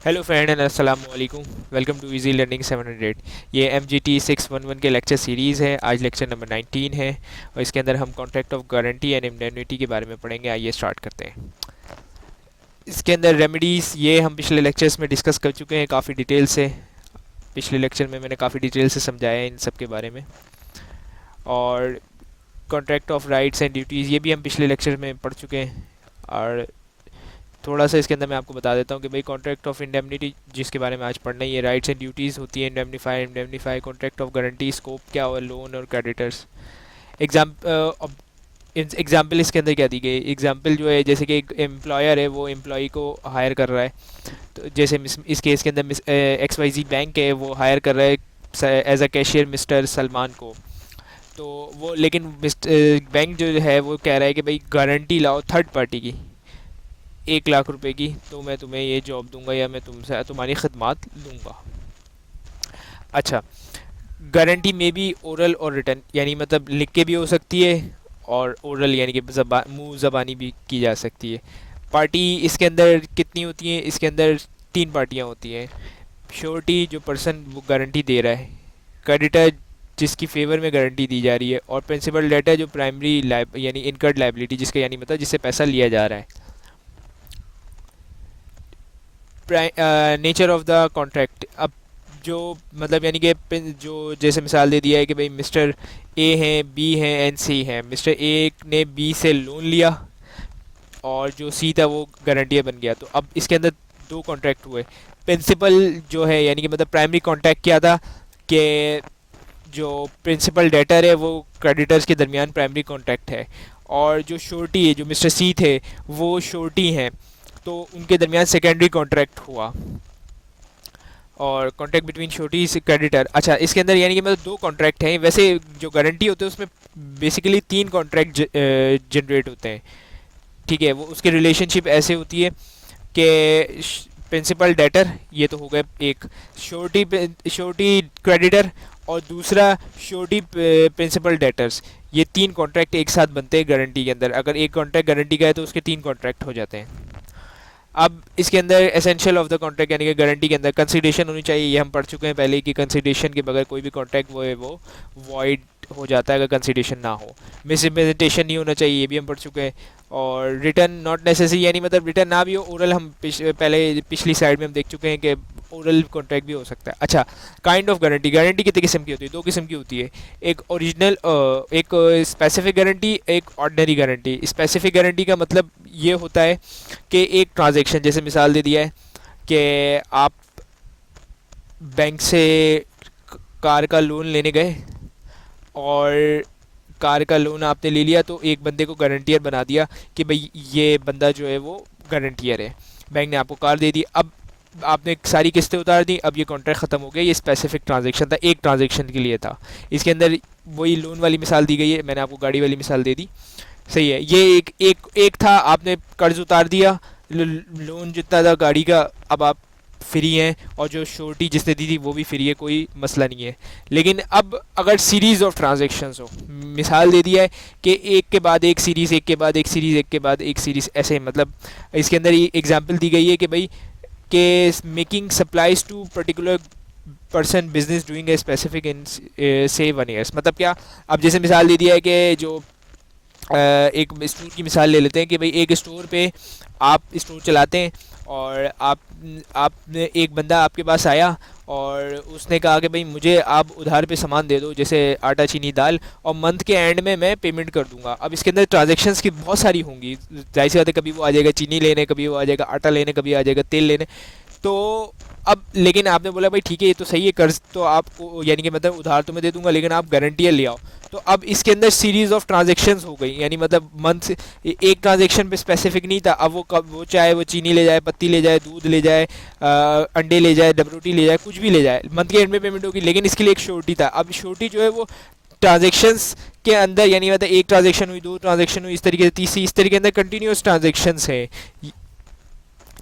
Hello friend and अस्सलाम वालेकुम। Welcome to Easy Learning 700। ये एम जी टी 611 के लेक्चर सीरीज़ है। आज लेक्चर नंबर 19 है और इसके अंदर हम contract of guarantee and indemnity के बारे में पढ़ेंगे। आइए स्टार्ट करते हैं। इसके अंदर रेमेडीज़ ये हम पिछले लेक्चर्स में डिस्कस कर चुके हैं काफ़ी डिटेल से। पिछले लेक्चर में मैंने काफ़ी डिटेल से समझाया है इन सब के बारे में। और contract of rights and duties ये भी हम पिछले लेक्चर में पढ़ चुके हैं। और थोड़ा सा इसके अंदर मैं आपको बता देता हूँ कि भाई कॉन्ट्रैक्ट ऑफ इंडेमनिटी जिसके बारे में आज पढ़ना ही है, राइट्स एंड ड्यूटीज़ होती है। Indemnify contract of guarantee, scope क्या हुआ, लोन और क्रेडिटर्स। एग्जाम एग्जाम्पल इसके अंदर क्या दी गई, एग्जाम्पल जो है जैसे कि एक एम्प्लॉयर है वो एम्प्लॉई को हायर कर रहा है। तो जैसे इस केस के अंदर एक्स वाई जी बैंक है, वो हायर कर रहा है as a cashier mister Salman को। तो वो लेकिन बैंक जो है वो कह रहा है कि भाई गारंटी लाओ थर्ड पार्टी की 1 लाख रुपए की, तो मैं तुम्हें ये जॉब दूंगा या मैं तुमसे तुम्हारी खदमात लूँगा। अच्छा, गारंटी में भी ओरल और रिटर्न, यानी मतलब लिख के भी हो सकती है और ओरल यानी कि मुँह ज़बानी भी की जा सकती है। पार्टी इसके अंदर कितनी होती है, इसके अंदर 3 पार्टियाँ होती हैं। श्योरिटी जो पर्सन वो गारंटी दे रहा है, क्रेडिटर जिसकी फेवर में गारंटी दी जा रही है, और प्रिंसिपल डेटर जो प्राइमरी यानी इनकर्ड लाइबिलिटी जिसका यानी मतलब जिससे पैसा लिया जा रहा है। नेचर ऑफ द कॉन्ट्रैक्ट, अब जो मतलब यानी कि जो जैसे मिसाल दे दिया है कि भाई मिस्टर ए हैं, बी हैं एंड सी हैं। मिस्टर ए ने बी से लोन लिया और जो सी था वो गारंटियर बन गया। तो अब इसके अंदर 2 कॉन्ट्रैक्ट हुए। प्रिंसिपल जो है यानी कि मतलब प्राइमरी कॉन्ट्रैक्ट क्या था कि जो प्रिंसिपल डेटर है वो क्रेडिटर्स के दरमियान प्राइमरी कॉन्ट्रैक्ट है, और जो श्योरिटी है जो मिस्टर सी थे वो श्योरिटी हैं, तो उनके दरमियान सेकेंडरी कॉन्ट्रैक्ट हुआ। और कॉन्ट्रैक्ट बिटवीन श्योरिटी से क्रेडिटर। अच्छा, इसके अंदर यानी कि मतलब 2 कॉन्ट्रैक्ट हैं। वैसे जो गारंटी होते हैं उसमें बेसिकली 3 कॉन्ट्रैक्ट जनरेट होते हैं। ठीक है, वो उसकी रिलेशनशिप ऐसे होती है कि प्रिंसिपल डेटर ये तो हो गए एक, श्योरिटी श्योरिटी क्रेडिटर, और दूसरा श्योरिटी प्रिंसिपल डेटर्स। ये 3 कॉन्ट्रैक्ट एक साथ बनते हैं गारंटी के अंदर। अगर एक कॉन्ट्रैक्ट गारंटी का है तो उसके 3 कॉन्ट्रैक्ट हो जाते हैं। अब इसके अंदर एसेंशियल ऑफ द कॉन्ट्रैक्ट यानी कि गारंटी के अंदर कंसिडरेशन होनी चाहिए। ये हम पढ़ चुके हैं पहले कि कंसिडरेशन के बगैर कोई भी कॉन्ट्रैक्ट वो है वो वॉइड हो जाता है अगर कंसिडरेशन ना हो। मिस रिप्रेजेंटेशन नहीं होना चाहिए, ये भी हम पढ़ चुके हैं। और रिटर्न नॉट नेसेसरी, यानी मतलब रिटर्न ना भी हो, ओरल हम पहले पिछली साइड में हम देख चुके हैं कि ओरल कॉन्ट्रैक्ट भी हो सकता है। अच्छा, काइंड ऑफ गारंटी, गारंटी कितने किस्म की होती है? 2 किस्म की होती है। एक ओरिजिनल, एक स्पेसिफिक गारंटी, एक ऑर्डिनरी गारंटी। स्पेसिफिक गारंटी का मतलब ये होता है कि एक ट्रांजैक्शन, जैसे मिसाल दे दिया है कि आप बैंक से कार का लोन लेने गए और कार का लोन आपने ले लिया, तो एक बंदे को गारंटियर बना दिया कि भाई ये बंदा जो है वो गारंटियर है। बैंक ने आपको कार दे दी, अब आपने सारी किस्तें उतार दी, अब ये कॉन्ट्रैक्ट ख़त्म हो गया। ये स्पेसिफिक ट्रांजैक्शन था, एक ट्रांजैक्शन के लिए था। इसके अंदर वही लोन वाली मिसाल दी गई है, मैंने आपको गाड़ी वाली मिसाल दे दी। सही है, ये एक था, आपने कर्ज उतार दिया, लोन जितना था गाड़ी का, अब आप फ्री हैं, और जो श्योरिटी जिसने दी थी वो भी फ्री है, कोई मसला नहीं है। लेकिन अब अगर सीरीज़ ऑफ ट्रांजैक्शंस हो, मिसाल दे दिया है कि एक के बाद एक सीरीज़, एक के बाद एक सीरीज़, एक के बाद एक सीरीज़, ऐसे मतलब इसके अंदर ये एग्जांपल दी गई है कि भाई के making supplies to particular person business doing a specific in से 1 ईयर्स। मतलब क्या, अब जैसे मिसाल दे दिया है कि जो एक स्टोर की मिसाल ले लेते हैं कि भाई एक स्टोर पे आप स्टोर चलाते हैं, और आपने एक बंदा आपके पास आया और उसने कहा कि भाई मुझे आप उधार पे सामान दे दो, जैसे आटा चीनी दाल, और मंथ के एंड में मैं पेमेंट कर दूंगा। अब इसके अंदर ट्रांजैक्शंस की बहुत सारी होंगी, जाहिर सी बात है, कभी वो आ जाएगा चीनी लेने, कभी वो आ जाएगा आटा लेने, कभी आ जाएगा तेल लेने। तो अब लेकिन आपने बोला भाई ठीक है ये तो सही है, कर्ज तो आपको यानी कि मतलब उधार तो मैं दे दूंगा लेकिन आप गारंटियर ले आओ। तो अब इसके अंदर सीरीज ऑफ ट्रांजैक्शंस हो गई, यानी मतलब मंथ एक ट्रांजैक्शन पे स्पेसिफिक नहीं था। अब वो कब वो चाहे वो चीनी ले जाए, पत्ती ले जाए, दूध ले जाए, अंडे ले जाए, डबरोटी ले जाए, कुछ भी ले जाए, मंथ के एंड में पेमेंट होगी, लेकिन इसके लिए एक श्योरिटी था। अब श्योरिटी जो है वो ट्रांजैक्शंस के अंदर, यानी मतलब एक ट्रांजैक्शन हुई, 2 ट्रांजैक्शन हुई, इस तरीके से तीसरी, इस तरीके के अंदर कंटिन्यूस ट्रांजैक्शंस है।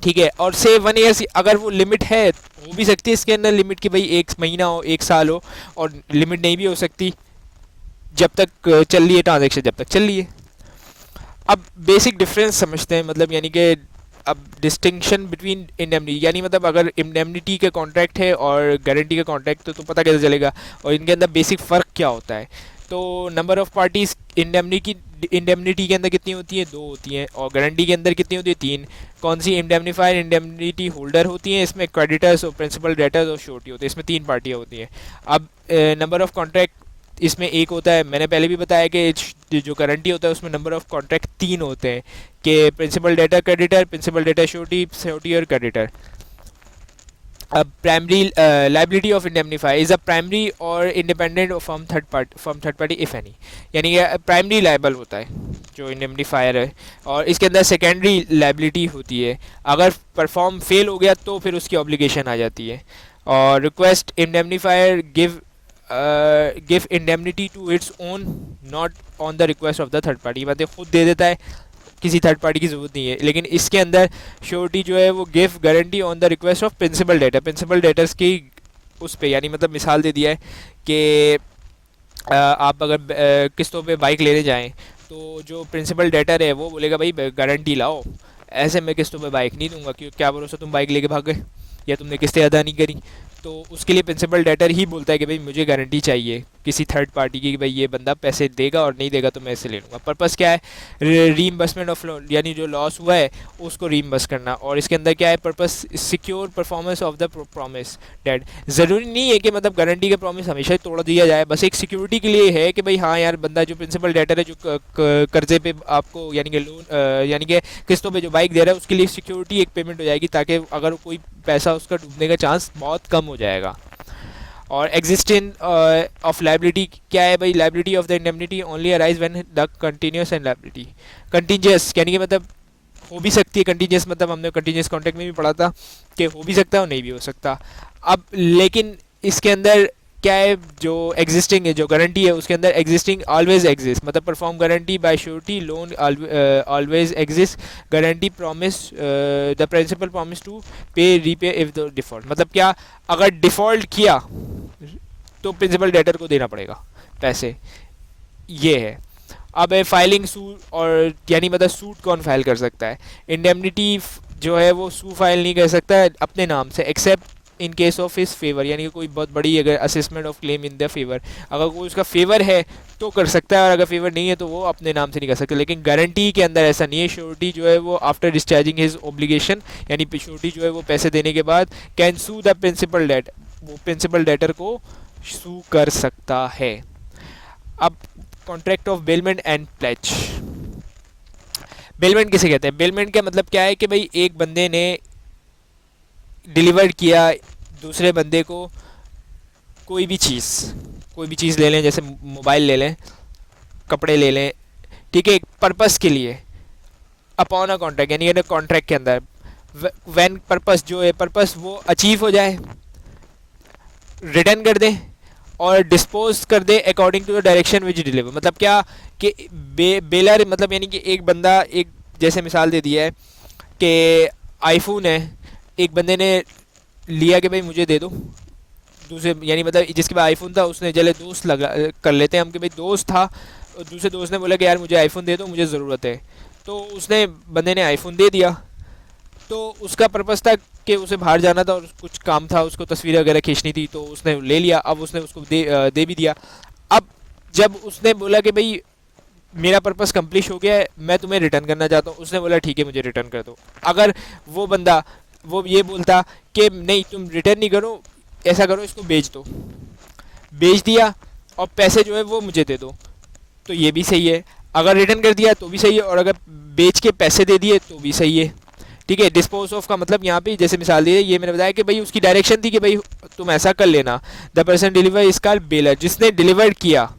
ठीक है, और से 1 ईयर अगर वो लिमिट है हो भी सकती है इसके अंदर लिमिट कि भाई 1 महीना हो, 1 साल हो, और लिमिट नहीं भी हो सकती जब तक चल रही है ट्रांजेक्शन, जब तक चल रही है। अब बेसिक डिफरेंस समझते हैं, मतलब यानी कि अब डिस्टिंक्शन बिटवीन इंडेमनिटी, यानी मतलब अगर इंडेमनिटी का कॉन्ट्रैक्ट है और गारंटी का कॉन्ट्रैक्ट तो पता कैसे चलेगा, और इनके अंदर बेसिक फ़र्क क्या होता है। तो नंबर ऑफ़ पार्टीज़ इंडेमनिटी के अंदर कितनी होती है, 2 होती हैं, और गारंटी के अंदर कितनी होती है, 3। कौन सी, इंडेमनीफायर इंडेमनिटी होल्डर होती हैं, इसमें क्रेडिटर्स और प्रिंसिपल डेटर्स और श्योरिटी होती है, इसमें 3 पार्टियाँ होती हैं। अब नंबर ऑफ़ कॉन्ट्रैक्ट इसमें 1 होता है, मैंने पहले भी बताया कि जो गारंटी होता है उसमें नंबर ऑफ़ कॉन्ट्रैक्ट 3 होते हैं, कि principal debtor creditor, principal debtor surety और क्रेडिटर। अब primary liability of indemnifier is a primary और independent from third party if any, यानी कि प्राइमरी लाइबल होता है जो इंडेमनीफायर है, और इसके अंदर सेकेंडरी लाइबिलिटी होती है। अगर परफॉर्म फेल हो गया तो फिर उसकी ऑब्लिगेशन आ जाती है। और request indemnifier give indemnity to its own not on the request of the third party, मतलब खुद दे देता है, किसी थर्ड पार्टी की ज़रूरत नहीं है। लेकिन इसके अंदर श्योरिटी जो है वो give guarantee on the request of principal debtor, principal debtors की उस पे, यानी मतलब मिसाल दे दिया है कि आप अगर किस्तों पे बाइक लेने जाएं तो जो प्रिंसिपल डेटर है वो बोलेगा भाई गारंटी लाओ, ऐसे मैं किस्तों पे बाइक नहीं दूंगा, क्यों, क्या भरोसा तुम बाइक लेके भाग गए या तुमने किस्तें अदा नहीं करी। तो उसके लिए प्रिंसिपल डेटर ही बोलता है कि भाई मुझे गारंटी चाहिए किसी थर्ड पार्टी की कि भाई ये बंदा पैसे देगा, और नहीं देगा तो मैं इससे ले लूँगा। पर्पस क्या है, रीइंबर्समेंट ऑफ लोन, यानी जो लॉस हुआ है उसको रीइंबर्स करना। और इसके अंदर क्या है, purpose secure performance of the promise debt. ज़रूरी नहीं है कि मतलब गारंटी का प्रॉमिस हमेशा ही तोड़ दिया जाए, बस एक सिक्योरिटी के लिए है कि भाई हाँ यार बंदा जो प्रिंसिपल डेटर है जो कर्जे पे आपको यानी कि लोन यानी कि किस्तों पे जो बाइक दे रहा है उसके लिए सिक्योरिटी एक पेमेंट हो जाएगी, ताकि अगर कोई पैसा उसका डूबने का चांस बहुत कम हो जाएगा। और एग्जिस्टेंस ऑफ लाइबिलिटी क्या है भाई, liability of the indemnity only arise when the continuous and liability continuous, यानी कि मतलब हो भी सकती है कंटिन्यूस, मतलब हमने कंटिन्यूस कॉन्ट्रैक्ट में भी पढ़ा था कि हो भी सकता है और नहीं भी हो सकता। अब लेकिन इसके अंदर क्या है, जो एग्जिस्टिंग है, जो गारंटी है उसके अंदर एग्जिस्टिंग ऑलवेज एग्जिस्ट, मतलब perform guarantee by surety loan always exist, guarantee promise the principal promise to pay repay if the default, मतलब क्या, अगर डिफ़ॉल्ट किया तो प्रिंसिपल डेटर को देना पड़ेगा पैसे, ये है। अब है फाइलिंग सूट, और यानी मतलब सूट कौन फाइल कर सकता है, इंडेमनिटी जो है वो सू फाइल नहीं कर सकता है अपने नाम से, accept in case of his favour, यानी कि कोई बहुत बड़ी अगर assessment of claim in the favour, अगर कोई उसका फेवर है तो कर सकता है, और अगर फेवर नहीं है तो वो अपने नाम से नहीं कर सकता। लेकिन गारंटी के अंदर ऐसा नहीं है, श्योरिटी जो है वो आफ्टर डिस्चार्जिंग हिज ऑब्लिगेशन, यानी श्योरिटी जो है वो पैसे देने के बाद can sue the principal debt, वो प्रिंसिपल डेटर को सू कर सकता है। अब contract of bailment and pledge, bailment किसे कहते हैं, बेलमेंट का मतलब क्या है कि भाई एक बंदे ने डिलीवर किया दूसरे बंदे को कोई भी चीज़ ले लें, जैसे मोबाइल ले लें, कपड़े ले लें, ठीक है, एक पर्पस के लिए, अपॉन अ कॉन्ट्रैक्ट, यानी कॉन्ट्रैक्ट के अंदर व्हेन पर्पस जो है पर्पस वो अचीव हो जाए, रिटर्न कर दें और डिस्पोज कर दे according to the direction which deliver, मतलब क्या कि बेलर मतलब यानी कि एक बंदा, एक जैसे मिसाल दे दिया है कि आईफोन है, एक बंदे ने लिया कि भाई मुझे दे दो, दूसरे यानी मतलब जिसके पास आईफोन था उसने चले दोस्त लगा कर लेते हैं हम कि भाई दोस्त था, और दूसरे दोस्त ने बोला कि यार मुझे आईफोन दे दो, मुझे ज़रूरत है, तो उसने बंदे ने आईफोन दे दिया। तो उसका पर्पस था कि उसे बाहर जाना था और कुछ काम था, उसको तस्वीरें वगैरह खींचनी थी, तो उसने ले लिया, अब उसने उसको दे भी दिया। अब जब उसने बोला कि भाई मेरा पर्पस कंप्लीट हो गया है, मैं तुम्हें रिटर्न करना चाहता हूँ, उसने बोला ठीक है मुझे रिटर्न कर दो। अगर वो बंदा वो ये बोलता कि नहीं तुम रिटर्न नहीं करो, ऐसा करो इसको बेच दो, बेच दिया और पैसे जो है वो मुझे दे दो, तो ये भी सही है। अगर रिटर्न कर दिया तो भी सही है, और अगर बेच के पैसे दे दिए तो भी सही है, ठीक है। डिस्पोज ऑफ का मतलब यहाँ पे जैसे मिसाल दी है, ये मैंने बताया कि भाई उसकी डायरेक्शन थी कि भाई तुम ऐसा कर लेना। The person deliver is called baler, जिसने डिलीवर किया,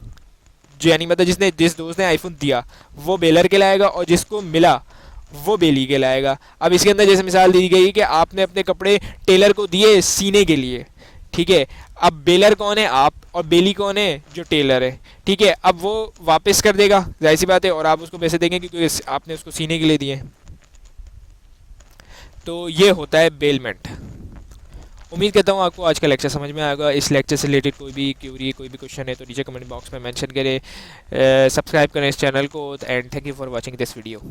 जो यानी मतलब जिस दोस्त ने आईफोन दिया वो बेलर कहलाएगा, और जिसको मिला वो बेली कहलाएगा। अब इसके अंदर जैसे मिसाल दी गई कि आपने अपने कपड़े टेलर को दिए सीने के लिए, ठीक है, अब बेलर कौन है, आप, और बेली कौन है, जो टेलर है, ठीक है। अब वो वापस कर देगा, जाहिर सी बात है, और आप उसको पैसे देंगे क्योंकि आपने उसको सीने के लिए दिए। तो ये होता है बेलमेंट। उम्मीद करता हूँ आपको आज का लेक्चर समझ में आएगा। इस लेक्चर से रिलेटेड कोई भी क्यूरी, कोई भी क्वेश्चन है तो नीचे कमेंट बॉक्स में मेंशन करें, सब्सक्राइब करें इस चैनल को, and thank you for watching this video.